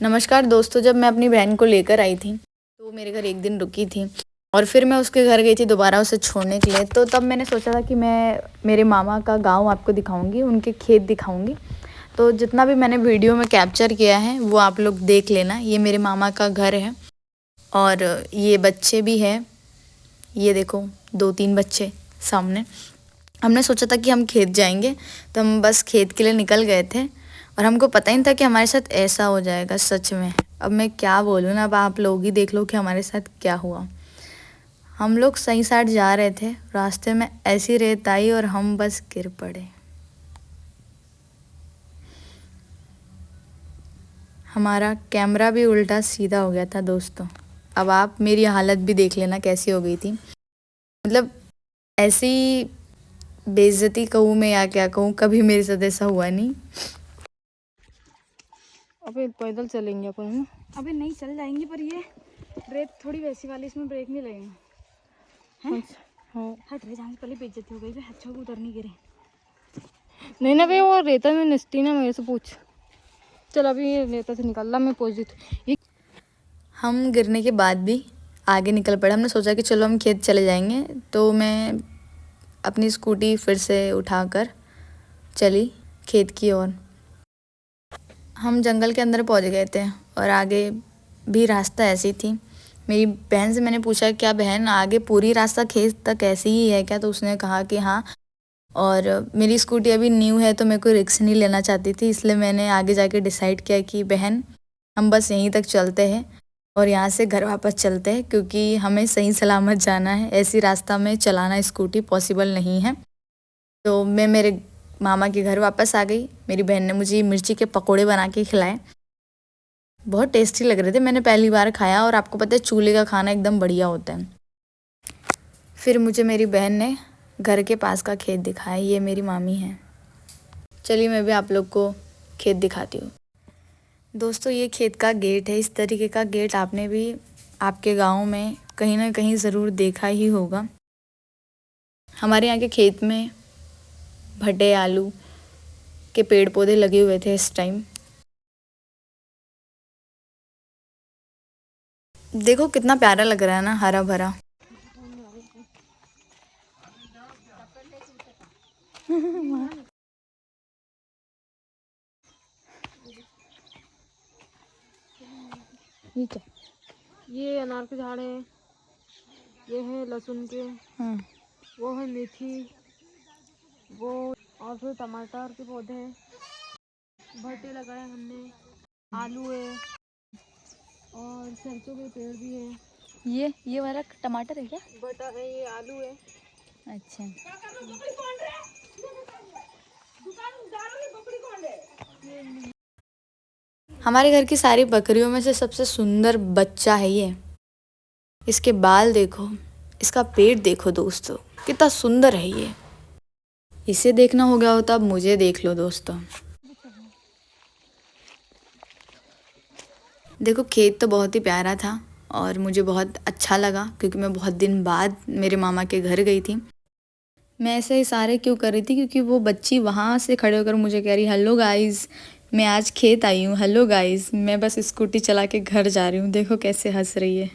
नमस्कार दोस्तों, जब मैं अपनी बहन को लेकर आई थी तो मेरे घर एक दिन रुकी थी और फिर मैं उसके घर गई थी दोबारा उसे छोड़ने के लिए। तो तब मैंने सोचा था कि मैं मेरे मामा का गांव आपको दिखाऊंगी, उनके खेत दिखाऊंगी। तो जितना भी मैंने वीडियो में कैप्चर किया है वो आप लोग देख लेना। ये मेरे मामा का घर है और ये बच्चे भी हैं, ये देखो 2-3 बच्चे सामने। हमने सोचा था कि हम खेत जाएंगे, तो हम बस खेत के लिए निकल गए थे और हमको पता ही नहीं था कि हमारे साथ ऐसा हो जाएगा। सच में अब मैं क्या बोलूँ ना, अब आप लोग ही देख लो कि हमारे साथ क्या हुआ। हम लोग सही साइड जा रहे थे, रास्ते में ऐसी रेत आई और हम बस गिर पड़े। हमारा कैमरा भी उल्टा सीधा हो गया था दोस्तों। अब आप मेरी हालत भी देख लेना कैसी हो गई थी। मतलब ऐसी बेइज्जती कहूँ मैं या क्या कहूँ, कभी मेरे साथ ऐसा हुआ नहीं। अबे पैदल चलेंगे अपन, है ना? अबे नहीं, चल जाएंगे, पर ये रेत थोड़ी वैसी वाली, इसमें ब्रेक नहीं लगेगा। हैं? हाँ। हट रे, जाने से पहले बेइज्जती हो गई बे। अच्छा को उतर नहीं गिरे। नहीं ना बे, वो रेता में नस्ती ना, मेरे से पूछ। चल अभी ये रेता से निकल ला, मैं पहुँच दी। हम गिरने के बाद भी आगे निकल पड़े। हमने सोचा कि चलो हम खेत चले जाएंगे, तो मैं अपनी स्कूटी फिर से उठाकर चली खेत की ओर। हम जंगल के अंदर पहुंच गए थे और आगे भी रास्ता ऐसी थी। मेरी बहन से मैंने पूछा, क्या बहन आगे पूरी रास्ता खेत तक ऐसी ही है क्या? तो उसने कहा कि हाँ। और मेरी स्कूटी अभी न्यू है तो मैं कोई रिस्क नहीं लेना चाहती थी, इसलिए मैंने आगे जाके डिसाइड किया कि बहन हम बस यहीं तक चलते हैं और यहाँ से घर वापस चलते हैं, क्योंकि हमें सही सलामत जाना है। ऐसी रास्ता में चलाना स्कूटी पॉसिबल नहीं है। तो मैं मेरे मामा के घर वापस आ गई। मेरी बहन ने मुझे मिर्ची के पकोड़े बना के खिलाए, बहुत टेस्टी लग रहे थे। मैंने पहली बार खाया और आपको पता है चूल्हे का खाना एकदम बढ़िया होता है। फिर मुझे मेरी बहन ने घर के पास का खेत दिखाया। ये मेरी मामी है। चलिए मैं भी आप लोग को खेत दिखाती हूँ। दोस्तों ये खेत का गेट है। इस तरीके का गेट आपने भी आपके गांव में कहीं ना कहीं ज़रूर देखा ही होगा। हमारे यहाँ के खेत में भट्टे आलू के पेड़ पौधे लगे हुए थे इस टाइम। देखो कितना प्यारा लग रहा है ना, हरा भरा। ये अनार के झाड़ है, ये है लहसुन के, वो है मेथी, वो और फिर टमाटर के पौधे हैं, भट्टे लगाए हमने, आलू है और सरसों के पेड़ भी है। ये वाला टमाटर है क्या? भट्टा है, ये आलू है। अच्छा। हमारे घर की सारी बकरियों में से सबसे सुंदर बच्चा है ये। इसके बाल देखो, इसका पेट देखो दोस्तों, कितना सुंदर है ये। इसे देखना हो गया हो तो अब मुझे देख लो दोस्तों। देखो खेत तो बहुत ही प्यारा था और मुझे बहुत अच्छा लगा, क्योंकि मैं बहुत दिन बाद मेरे मामा के घर गई थी। मैं ऐसे इशारे क्यों कर रही थी? क्योंकि वो बच्ची वहाँ से खड़े होकर मुझे कह रही, हेलो गाइस मैं आज खेत आई हूँ, हेलो गाइस। मैं बस स्कूटी चला के घर जा रही हूँ। देखो कैसे हंस रही है।